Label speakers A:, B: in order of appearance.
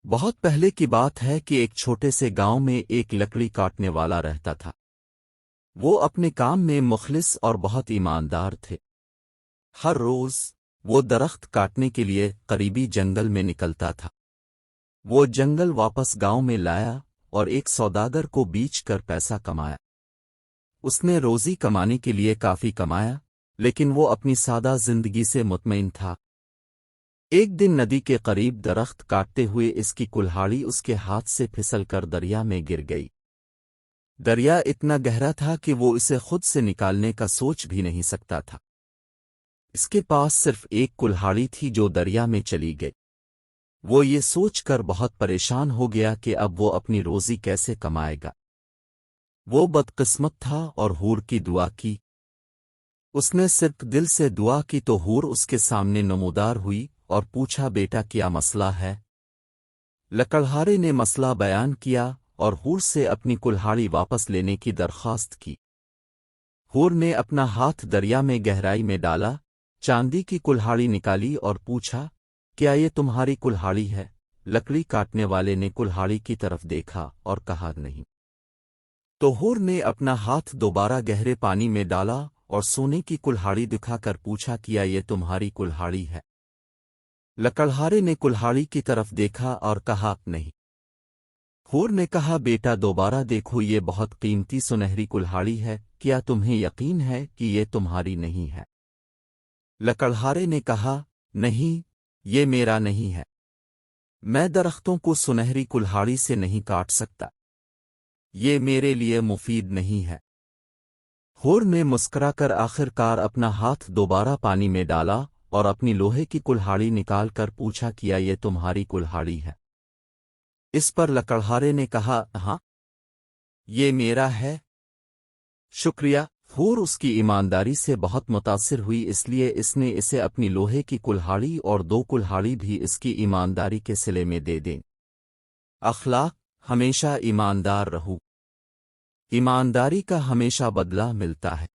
A: بہت پہلے کی بات ہے کہ ایک چھوٹے سے گاؤں میں ایک لکڑی کاٹنے والا رہتا تھا۔ وہ اپنے کام میں مخلص اور بہت ایماندار تھے۔ ہر روز وہ درخت کاٹنے کے لیے قریبی جنگل میں نکلتا تھا۔ وہ جنگل واپس گاؤں میں لایا اور ایک سوداگر کو بیچ کر پیسہ کمایا۔ اس نے روزی کمانے کے لیے کافی کمایا، لیکن وہ اپنی سادہ زندگی سے مطمئن تھا۔ ایک دن ندی کے قریب درخت کاٹتے ہوئے اس کی کلہاڑی اس کے ہاتھ سے پھسل کر دریا میں گر گئی۔ دریا اتنا گہرا تھا کہ وہ اسے خود سے نکالنے کا سوچ بھی نہیں سکتا تھا۔ اس کے پاس صرف ایک کلہاڑی تھی جو دریا میں چلی گئی۔ وہ یہ سوچ کر بہت پریشان ہو گیا کہ اب وہ اپنی روزی کیسے کمائے گا۔ وہ بدقسمت تھا اور حور کی دعا کی۔ اس نے صرف دل سے دعا کی تو حور اس کے سامنے نمودار ہوئی اور پوچھا، بیٹا کیا مسئلہ ہے؟ لکڑہارے نے مسئلہ بیان کیا اور حور سے اپنی کلہاڑی واپس لینے کی درخواست کی۔ حور نے اپنا ہاتھ دریا میں گہرائی میں ڈالا، چاندی کی کلہاڑی نکالی اور پوچھا، کیا یہ تمہاری کلہاڑی ہے؟ لکڑی کاٹنے والے نے کلہاڑی کی طرف دیکھا اور کہا، نہیں۔ تو حور نے اپنا ہاتھ دوبارہ گہرے پانی میں ڈالا اور سونے کی کلہاڑی دکھا کر پوچھا، کیا یہ تمہاری کلہاڑی ہے؟ لکڑہارے نے کلہاڑی کی طرف دیکھا اور کہا، نہیں۔ حور نے کہا، بیٹا دوبارہ دیکھو، یہ بہت قیمتی سنہری کلہاڑی ہے، کیا تمہیں یقین ہے کہ یہ تمہاری نہیں ہے؟ لکڑہارے نے کہا، نہیں، یہ میرا نہیں ہے۔ میں درختوں کو سنہری کلہاڑی سے نہیں کاٹ سکتا، یہ میرے لیے مفید نہیں ہے۔ حور نے مسکرا کر آخر کار اپنا ہاتھ دوبارہ پانی میں ڈالا اور اپنی لوہے کی کلہاڑی نکال کر پوچھا، کیا یہ تمہاری کلہاڑی ہے؟ اس پر لکڑہارے نے کہا، ہاں، یہ میرا ہے۔ شکریہ۔ حور اس کی ایمانداری سے بہت متاثر ہوئی، اس لیے اس نے اسے اپنی لوہے کی کلہاڑی اور 2 کلہاڑی بھی اس کی ایمانداری کے صلے میں دے دیں۔ اخلاق: ہمیشہ ایماندار رہو۔ ایمانداری کا ہمیشہ بدلہ ملتا ہے۔